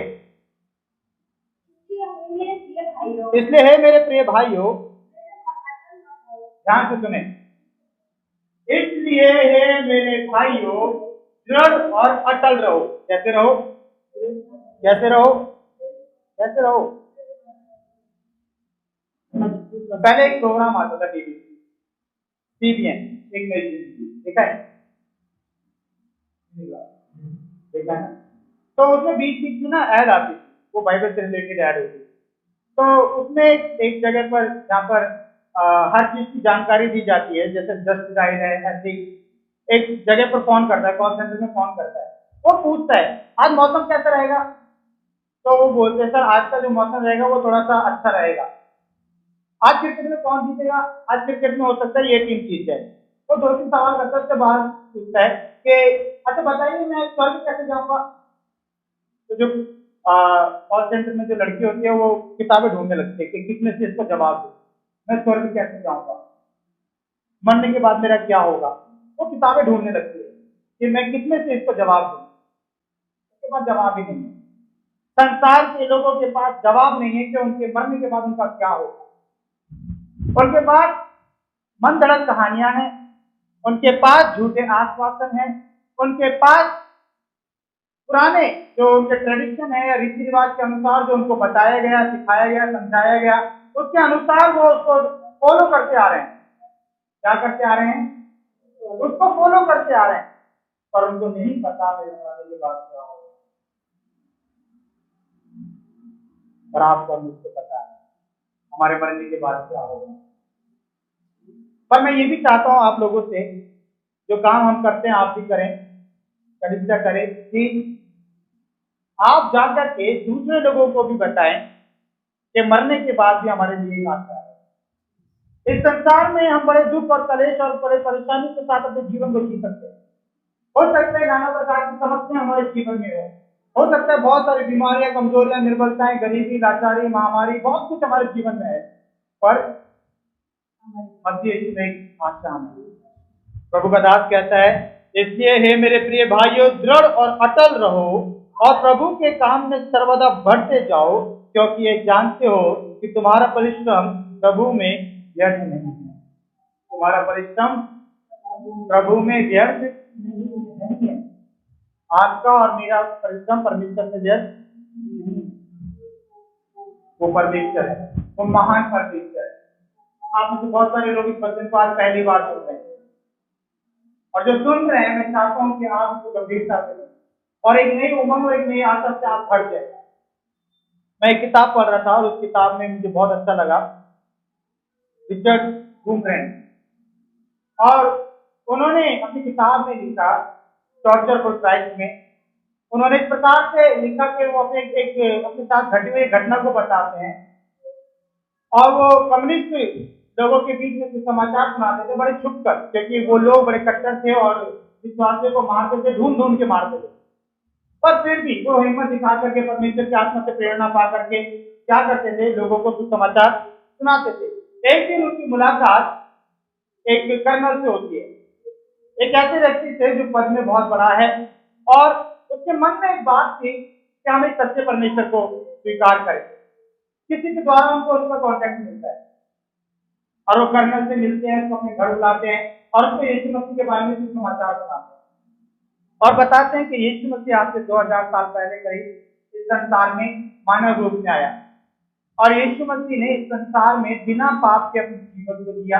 इसलिए है मेरे प्रिय भाइयों, ध्यान से सुने, इसलिए है मेरे भाइयों दृढ़ और अटल रहो। कैसे रहो? कैसे रहो? कैसे रहो? पहले एक प्रोग्राम आता था टीवी, सीबीएन, एक नई जिंदगी, देखा है? देखा है? तो उसमें बीच बीच में ना ऐड आती थी, वो बाइबल से रिलेटेड ऐड होती। तो उसमें एक जगह पर, जहाँ पर हर चीज की जानकारी दी जाती है, जैसे जस्ट डायल है, ऐसे एक जगह पर फोन करता है, कॉल सेंटर में फोन करता है, वो पूछता है आज मौसम कैसा रहेगा, तो वो बोलते हैं सर आज का जो मौसम रहेगा वो थोड़ा सा अच्छा रहेगा। आज क्रिकेट में कौन जीतेगा, आज क्रिकेट में हो सकता है ये टीम जीत जाए। वो 2-3 सवाल करता है, उसके बाद पूछता है कि अच्छा बताइए मैं स्वर्ग कैसे जाऊंगा। तो जो कॉल सेंटर में जो लड़की होती है वो किताबें ढूंढने लगती है कि किसमें से इसको जवाब दो, मैं स्वर्ग कैसे जाऊंगा, मरने के बाद मेरा क्या होगा। वो किताबें ढूंढने लगती है कि मैं किसमें से इसको जवाब दूं। उसके पास जवाब ही नहीं है। संसार के लोगों के पास जवाब नहीं है कि उनके मरने के बाद उनका क्या होगा। उनके पास मन गढ़ंत कहानियां हैं, उनके पास झूठे आश्वासन हैं, उनके पास पुराने जो उनके ट्रेडिशन है या रीति रिवाज के अनुसार जो उनको बताया गया, सिखाया गया, समझाया गया, उसके अनुसार वो उसको फॉलो करते आ रहे हैं। क्या करते आ रहे हैं, उसको फॉलो करते आ रहे हैं, पर उनको नहीं पता मेरे मरने के बाद क्या होगा। पर आपको मुझको पता है हमारे मरने के बाद क्या होगा। पर मैं ये भी चाहता हूं आप लोगों से, जो काम हम करते हैं आप भी करें, कनिष्ठा करें कि आप जाकर के दूसरे लोगों को भी बताएं कि मरने के बाद भी हमारे लिए एक आशा है। इस संसार में हम बड़े दुख और कलेश और बड़े परेशानी के साथ अपने जीवन को जी सकते हैं। हो सकता है नाना प्रकार की समस्याएं हमारे जीवन में हो सकता है बहुत सारी बीमारियां, कमजोरियां, निर्बलताएं, गरीबी, लाचारी, महामारी, बहुत कुछ हमारे जीवन में है, पर मसीह यीशु में एक आशा हमें। प्रभु का दास कहता है इसलिए हे मेरे प्रिय भाइयों दृढ़ और अटल रहो और प्रभु के काम में सर्वदा बढ़ते जाओ, क्योंकि ये जानते हो कि तुम्हारा परिश्रम प्रभु में व्यर्थ नहीं है। तुम्हारा परिश्रम प्रभु में व्यर्थ नहीं है। आपका और मेरा परिश्रम परमेश्वर में व्यर्थ नहीं है। वो परमेश्वर है, वो महान परमेश्वर है। आप में से बहुत सारे लोग इस वचन को आज पहली बार सुन रहे हैं, और जो सुन रहे हैं मैं चाहता हूं कि आप इसको गंभीरता से लें और एक नई उमंग और एक नई आशा से आप भर जाए। मैं एक किताब पढ़ रहा था और उस किताब में मुझे बहुत अच्छा लगा, रिचर्ड ब्रूमब्रेंट, और उन्होंने अपनी किताब में लिखा टॉर्चर फॉर क्राइस्ट में, उन्होंने इस प्रकार से लिखा कि वो अपने साथ घटी हुई घटना को बताते हैं, और वो कम्युनिस्ट लोगों के बीच में समाचार सुनाते थे बड़े छुप कर, क्योंकि वो लोग बड़े कट्टर थे और विश्वासियों को मारते थे, ढूंढ ढूंढ के मारते थे। पर फिर भी वो हिम्मत दिखा करके परमेश्वर की आत्मा से प्रेरणा पा करके क्या करते थे, लोगों को सुसमाचार सुनाते थे। एक दिन उनकी मुलाकात एक कर्नल से होती है, एक ऐसे व्यक्ति से जो पद में बहुत बड़ा है, और उसके मन में एक बात थी कि हम एक सच्चे परमेश्वर को स्वीकार करें। किसी के द्वारा उनको उसका कॉन्टेक्ट मिलता है और वो कर्नल से मिलते हैं, उसको अपने घर बुलाते हैं और उसको यीशु मसीह के बारे में सुसमाचार सुनाते हैं और बताते हैं कि यीशु मसीह आज से 2000 साल पहले करीब इस संसार में मानव रूप में आया, और यीशु मसीह ने इस संसार में बिना पाप के अपने जीवन को दिया।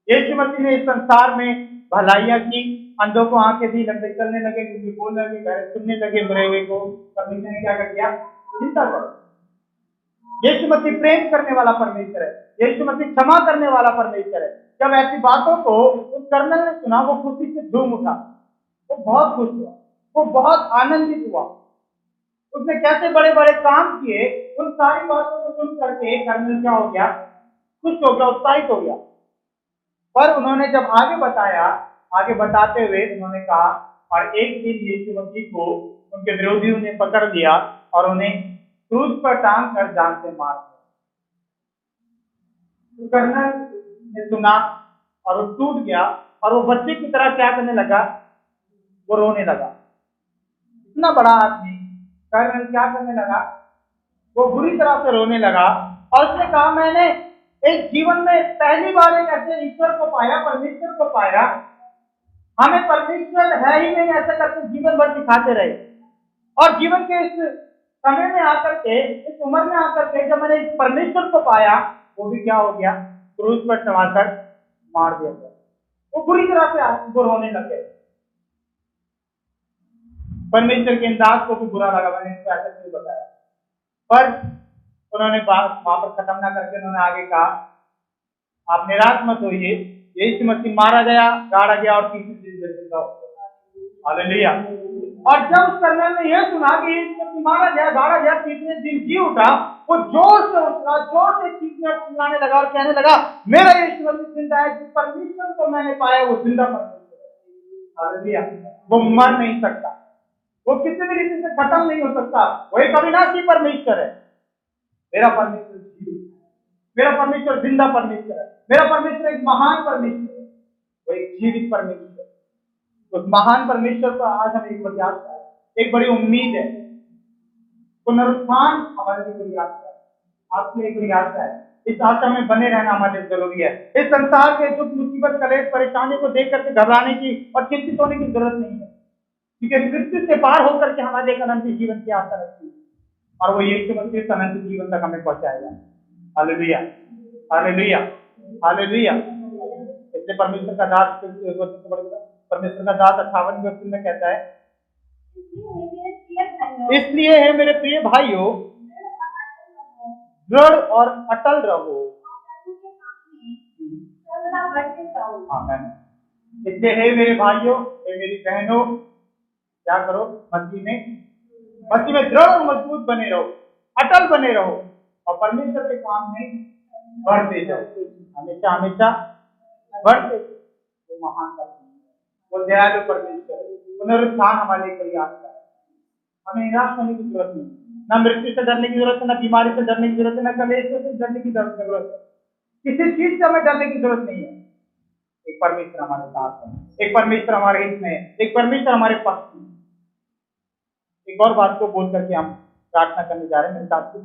यीशु मसीह ने इस संसार में भलाइयां की, अंधों को आंखें दी, लंबे चलने लगे, क्योंकि बोलने लगे, गहरे सुनने लगे, मरे हुए को परमेश्वर ने क्या कर दिया, जिंदा कर। यीशु मसीह प्रेम करने वाला परमेश्वर है, यीशु मसीह क्षमा करने वाला परमेश्वर है। जब ऐसी बातों को उस कर्नल ने सुना, वो खुशी से झूम उठा, वो बहुत खुश हुआ, वो बहुत आनंदित हुआ। उसने कैसे बड़े बड़े काम किए, उन सारी बातों को सुन करके कर्नल क्या हो गया, खुश हो गया, उत्साहित हो गया। पर उन्होंने जब आगे बताया, आगे बताते हुए उन्होंने कहा, और एक दिन यीशु मसीह को उनके विरोधियों ने पकड़ लिया और उन्हें क्रूज पर टांग कर जान से मार दिया। तो कर्नल ने सुना और वो टूट गया, और वो बच्चे की तरह क्या करने लगा, वो रोने लगा। इतना बड़ा आदमी कर्नल क्या करने लगा, वो बुरी तरह से रोने लगा, और उसने कहा मैंने एक जीवन में पहली बार एक ऐसे ईश्वर को पाया, परमेश्वर को पाया। हमें परमेश्वर है ही नहीं ऐसा करके जीवन भर सिखाते रहे, और जीवन के इस समय में आकर के, इस उम्र में आकर के जब मैंने परमेश्वर को पाया, वो भी क्या हो गया, क्रूज पर चढ़ाकर मार दिया गया। वो बुरी तरह से वो रोने लगे। परमेश्वर के अंदाज को भी बुरा लगा, मैंने इसको ऐसा क्यों बताया। पर उन्होंने बात वहां पर खत्म ना करके उन्होंने आगे कहा, आप निराश मत होइए, यीशु मसीह मारा गया, गाड़ा गया और तीसरे दिन जिंदा हो गया। हालेलुया। और जब उस कर्नल ने यह सुना कि यीशु मसीह मारा गया, गाड़ा गया, तीसरे दिन जी उठा, वो जोर से उठा, जोर से चीखने और चिल्लाने लगा और कहने लगा, मेरा यीशु मसीह जिंदा है, जिस परमेश्वर को मैंने पाया वो जिंदा परमेश्वर है। हालेलुया। वो मर नहीं सकता, वो किसी भी रीति से खत्म नहीं हो सकता, वो एक अविनाशी परमेश्वर है। मेरा परमेश्वर जीवित है, मेरा परमेश्वर जिंदा परमेश्वर है, मेरा परमेश्वर एक महान परमेश्वर है, वो एक जीवित परमेश्वर है। उस महान परमेश्वर को आज हमें एक बड़ी आशा है, एक बड़ी उम्मीद है। पुनरुत्थान हमारे लिए बड़ी आशा है, आपके लिए एक बड़ी आशा है। इस आशा में बने रहना हमारे लिए जरूरी है। इस संसार के दुख, मुसीबत, कलेश, परेशानी को देख करके घबराने की और चिंतित होने की जरूरत नहीं है, क्योंकि मृत्यु से पार होकर के हमारे एक अनंत जीवन की आशा रखती है, और वो यीशु मसीह अनंत जीवन तक हमें पहुंचाएगा। Hallelujah, hallelujah, hallelujah. इसलिए परमेश्वर का दास, परमेश्वर का दास 58वें वचन में कहता है, इसलिए है मेरे प्रिय भाइयों, दृढ़ और अटल रहो। आमीन। इसलिए हे मेरे भाइयों, हे मेरी बहनों, क्या करो? मसीह में दृढ़ और मजबूत बने रहो, अटल बने रहो, और परमेश्वर के काम में बढ़ते जाओ, हमेशा हमेशा बढ़ते। वो महान परमेश्वर, वो दयालु परमेश्वर, पुनरुत्थान हमारे लिए बड़ी आशा है। हमें निराश होने की जरूरत नहीं, ना मृत्यु से डरने की जरूरत है, ना बीमारी से डरने की जरूरत है, ना कलेश से डरने की जरूरत है, किसी चीज से हमें डरने की जरूरत नहीं है। एक परमेश्वर हमारे साथ है, एक परमेश्वर हमारे हित में है, एक परमेश्वर हमारे पक्ष में। एक और बात को बोल करके हम प्रार्थना करने जा रहे हैं। मेरे साथ कुछ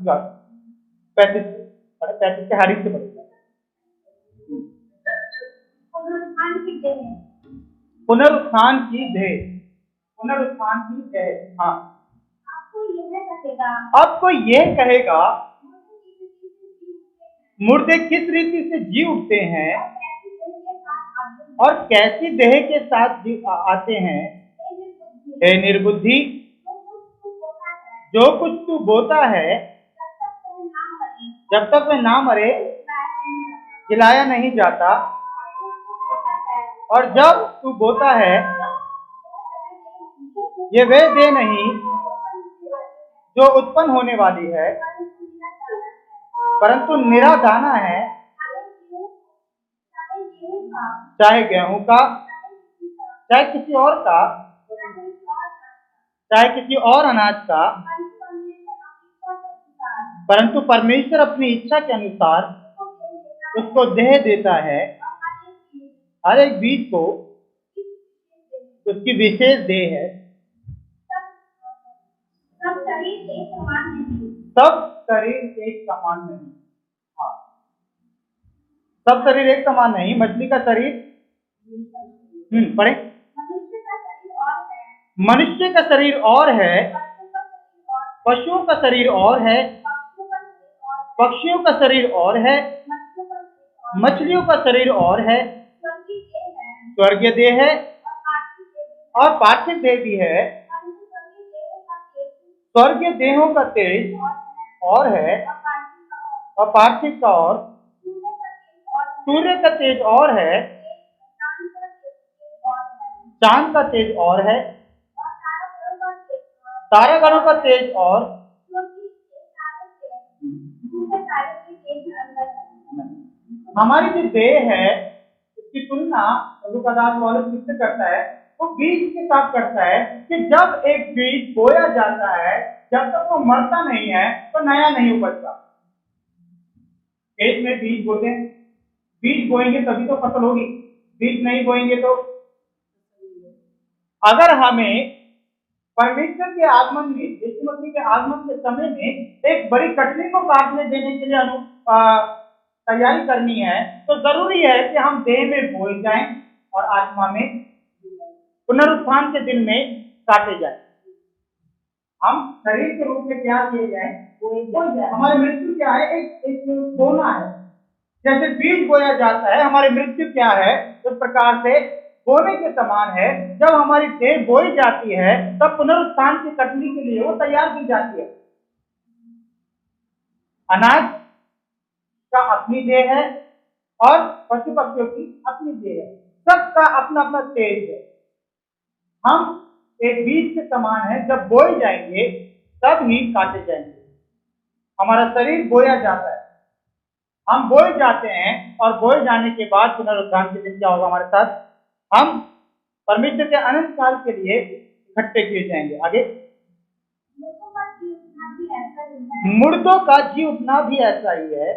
35 के हारिस से पढ़ेगा। पुनरुत्थान की देह, पुनरुत्थान की देह। हाँ, अब कोई यह कहेगा मुर्दे किस रीति से जी उठते हैं और कैसी देह के साथ आते हैं। हे निर्बुद्धि, जो कुछ तू बोता है, जब तक वह ना मरे जिलाया नहीं जाता, और जब तू बोता है ये वे देह नहीं जो उत्पन्न होने वाली है, परंतु निरा दाना है, चाहे गेहूं का, चाहे किसी और का, चाहे किसी और अनाज का, परंतु परमेश्वर अपनी इच्छा के अनुसार उसको देह देता है। हर एक बीज को उसकी विशेष देह है। सब शरीर एक समान नहीं। हाँ, सब शरीर एक समान नहीं। मछली का शरीर पढ़े, मनुष्य का शरीर और है, पशुओं का शरीर और है, पक्षियों का शरीर और है, मछलियों का शरीर और है, स्वर्गीय देह है और पार्थिव देह भी है। स्वर्गीय देहों का तेज और है और पार्थिव का और, सूर्य का तेज और है, चांद का तेज और है, तारागणों का तेज और, हमारी जो देह है उसकी तुलना लूकादास पौलुस किससे करता है? वो बीज के साथ करता है कि जब एक बीज बोया जाता है, जब तक वो मरता नहीं है तो नया नहीं उपजता। खेत में बीज बोते हैं, बीज बोएंगे तभी तो फसल होगी, बीज नहीं बोएंगे तो। अगर हमें परमेश्वर के आगमन में, यीशु मसीह के आगमन के समय में एक बड़ी कटनी को काटने देने के लिए तैयारी करनी है, तो जरूरी है कि हम देह में बोए जाएं और आत्मा में पुनरुत्थान के दिन में काटे जाएं। हम शरीर के रूप में क्या किए जाए? बोए जाए। हमारी मृत्यु क्या है? एक बोना है। जैसे बीज बोया जाता है, हमारी मृत्यु क्या है? उस प्रकार से बोने के समान है। जब हमारी देह बोई जाती है तब पुनरुत्थान की कटनी के लिए वो तैयार की जाती है। अनाज का अपनी देह है, और पशु पक्षियों की अपनी देह है, सबका अपना अपना तेज है। हम एक बीज के समान है, जब बोए जाएंगे तब ही काटे जाएंगे। हमारा शरीर बोया जाता है, हम बोए जाते हैं और बोए जाने के बाद पुनरुत्थान के दिन क्या होगा हमारे साथ? हम परमेश्वर के अनंत काल के लिए इकट्ठे किए जाएंगे। आगे, मुर्दों का जी उठना भी ऐसा ही है।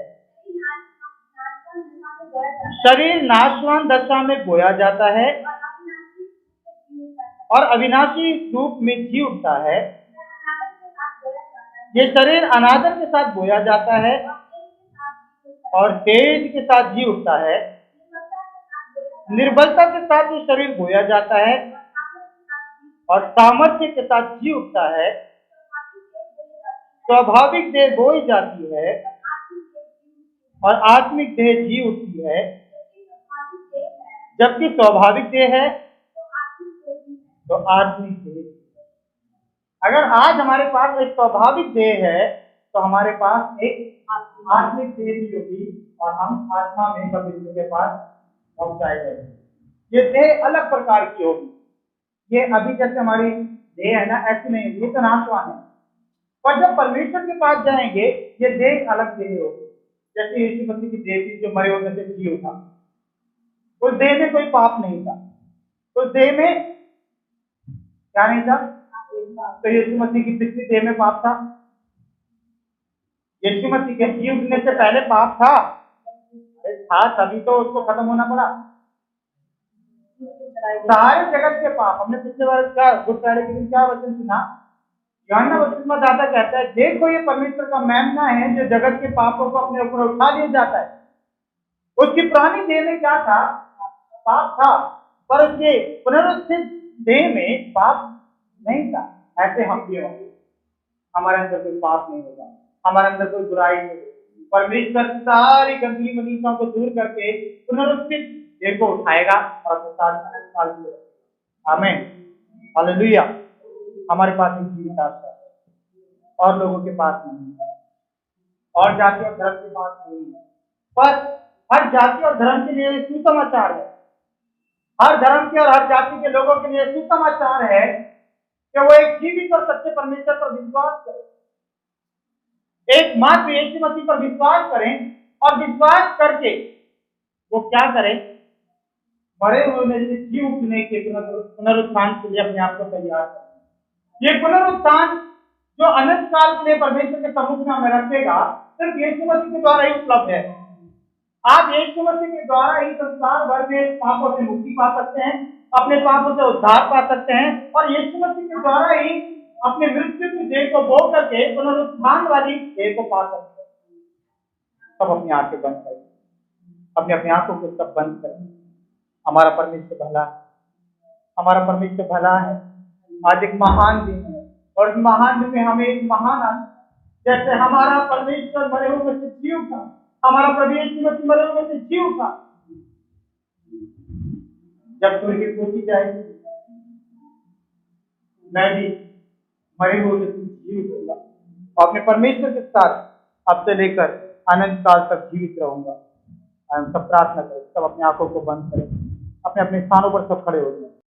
शरीर नाशवान दशा में बोया जाता है और अविनाशी रूप में जी उठता है। ये शरीर अनादर के साथ बोया जाता है और तेज के साथ जी उठता है। निर्बलता के साथ ये शरीर बोया जाता है और सामर्थ्य के साथ जी उठता है। स्वाभाविक देह बोई जाती है और आत्मिक देह जी उठती है। जबकि स्वाभाविक देह है तो आत्मिक देह। अगर आज हमारे पास एक स्वाभाविक देह है तो हमारे पास एक आत्मिक देह भी होगी और हम आत्मा में परमेश्वर के पास पहुंचाए जाएंगे। ये देह अलग प्रकार की होगी। ये अभी जैसे हमारी देह है ना, ऐसी नहीं होगी, ये तो नाशवान है। पर जब परमेश्वर के पास जाएंगे ये देह अलग देह होगी। जैसे यीशु मसीह की देह थी जो मरे हुए से जी उठा, उस देह में कोई पाप नहीं था, उस देह में क्या नहीं था? तो यीशु मसीह की पिछली देह में पाप था? यीशु मसीह के जी उठने से पहले पाप था? था, तभी तो उसको खत्म होना पड़ा। सारे जगत के पाप, हमने पिछले बार क्या गुड फ्राइडे के दिन क्या वचन सुना? यूहन्ना बपतिस्मा दाता कहता है, देखो ये परमेश्वर का मेमना है जो जगत के पापों को अपने ऊपर उठा लिया जाता है। उसकी पुरानी देह में क्या था? पाप था, पर उसके पुनरुत्थित देह में पाप नहीं था। ऐसे हम भी होंगे, हमारे अंदर कोई पाप नहीं होगा, हमारे अंदर कोई बुराई नहीं होगी। परमेश्वर सारी गंदगी मनीषाओं को दूर करके पुनरुत्थित देह को उठाएगा और अपने साथ रखेगा। आमीन, हालेलुया। हमारे पास एक जीवित आशा है और लोगों के पास नहीं है, और जाति और धर्म के पास नहीं है। पर हर जाति और धर्म के लिए सुसमाचार है। हर धर्म के और हर जाति के लोगों के लिए सुसमाचार है कि वो एक जीवित और सच्चे परमेश्वर पर विश्वास करें, एकमात्र यीशु मसीह पर विश्वास करें और विश्वास करके वो क्या करें? मरे हुए में से जी उठने के पुनरुत्थान के लिए अपने आप को तैयार करें। ये पुनरुत्थान जो अनंत काल के लिए परमेश्वर के सम्मुख में हमें रखेगा, सिर्फ यीशु मसीह के द्वारा ही उपलब्ध है। आप यीशु मसीह के द्वारा ही संसार भर में पापों से मुक्ति पा सकते हैं, अपने पापों से उद्धार पा सकते हैं और यीशु मसीह के द्वारा ही अपने मृत्यु की देह को भोग करके पुनरुत्थान वाली देह को पा सकते हैं। सब अपनी आंखें बंद करें, अपने अपनी आंखों को सब बंद करें। हमारा परमेश्वर भला है, हमारा परमेश्वर भला है। आज एक महान दिन है और इस महान दिन में हमें एक महान आनंद, जैसे हमारा परमेश्वर मरे हुए में से जी उठा, हमारा प्रभु यीशु मसीह मरे हुए में से जी उठा। जब सूर्य की फूटी जाएगी मैं भी मरे हुए में से जी उठूंगा और अपने परमेश्वर के साथ अब से लेकर अनंत काल तक जीवित रहूंगा। हम सब प्रार्थना करें, सब अपनी आंखों को बंद करें, अपने अपने स्थानों पर सब खड़े हो जाए।